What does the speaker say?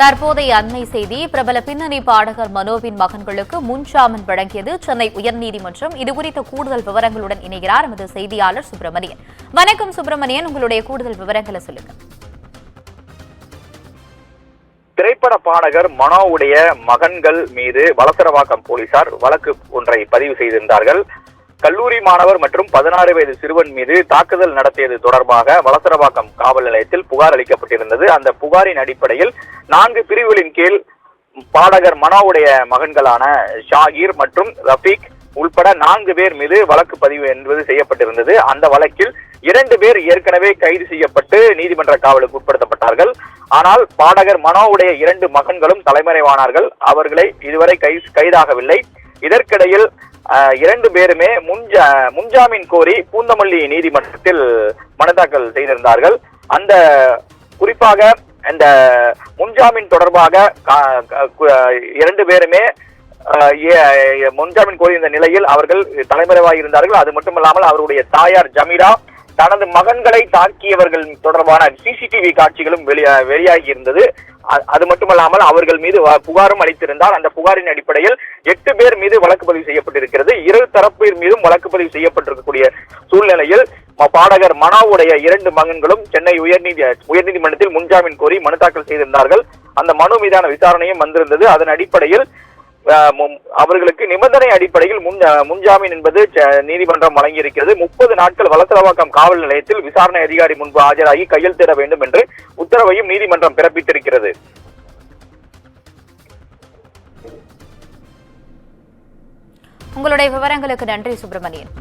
தற்போதைய அண்மை செய்தி. பிரபல பின்னணி பாடகர் மனோவின் மகன்களுக்கு முன்ஜாமீன் வழங்கியது சென்னை உயர்நீதிமன்றம். இதுகுறித்த கூடுதல் விவரங்களுடன் இணைகிறார் எமது செய்தியாளர் சுப்பிரமணியன். வணக்கம் சுப்பிரமணியன், உங்களுடைய கூடுதல் விவரங்களை சொல்லுங்க. திரைப்பட பாடகர் மனோவுடைய மகன்கள் மீது வளசரவாக்கம் போலீசார் வழக்கு ஒன்றை பதிவு செய்திருந்தார்கள். கல்லூரி மாணவர் மற்றும் 16 வயது சிறுவன் மீது தாக்குதல் நடத்தியது தொடர்பாக வளசரவாக்கம் காவல் நிலையத்தில் புகார் அளிக்கப்பட்டிருந்தது. அந்த புகாரின் அடிப்படையில் 4 பிரிவுகளின் கீழ் பாடகர் மனோவுடைய மகன்களான ஷாகிர் மற்றும் ரஃபீக் உள்பட 4 பேர் மீது வழக்கு பதிவு என்பது செய்யப்பட்டிருந்தது. அந்த வழக்கில் 2 பேர் ஏற்கனவே கைது செய்யப்பட்டு நீதிமன்ற காவலுக்கு உட்படுத்தப்பட்டார்கள். ஆனால் பாடகர் மனோவுடைய 2 மகன்களும் தலைமறைவானார்கள். அவர்களை இதுவரை கைதாகவில்லை. இதற்கிடையில் 2 பேருமே முன்ஜாமீன் கோரி பூந்தமல்லி நீதிமன்றத்தில் மனு தாக்கல் செய்திருந்தார்கள். அந்த குறிப்பாக இந்த முன்ஜாமீன் தொடர்பாக 2 பேருமே முன்ஜாமீன் கோரி இந்த நிலையில் அவர்கள் தலைமறைவாக இருந்தார்கள். அது மட்டுமல்லாமல் அவருடைய தாயார் ஜமீரா தனது மகன்களை தாக்கியவர்கள் தொடர்பான சிசிடிவி காட்சிகளும் வெளியாகி இருந்தது. அது மட்டுமல்லாமல் அவர்கள் மீது புகாரும் அளித்திருந்தார். அந்த புகாரின் அடிப்படையில் 8 பேர் மீது வழக்கு பதிவு செய்யப்பட்டிருக்கிறது. 2 தரப்பின் மீதும் வழக்கு பதிவு செய்யப்பட்டிருக்கக்கூடிய சூழ்நிலையில் பாடகர் மனோவுடைய 2 மகன்களும் சென்னை உயர்நீதிமன்றத்தில் முன்ஜாமீன் கோரி மனு தாக்கல் செய்திருந்தார்கள். அந்த மனு மீதான விசாரணையும் வந்திருந்தது. அதன் அடிப்படையில் அவர்களுக்கு நிபந்தனை அடிப்படையில் முன்ஜாமீன் என்பது நீதிமன்றம் வழங்கியிருக்கிறது. 30 நாட்கள் வளசரவாக்கம் காவல் நிலையத்தில் விசாரணை அதிகாரி முன்பு ஆஜராகி கையெழுத்திட வேண்டும் என்று உத்தரவையும் நீதிமன்றம் பிறப்பித்திருக்கிறது. உங்களுடைய விவரங்களுக்கு நன்றி சுப்பிரமணியன்.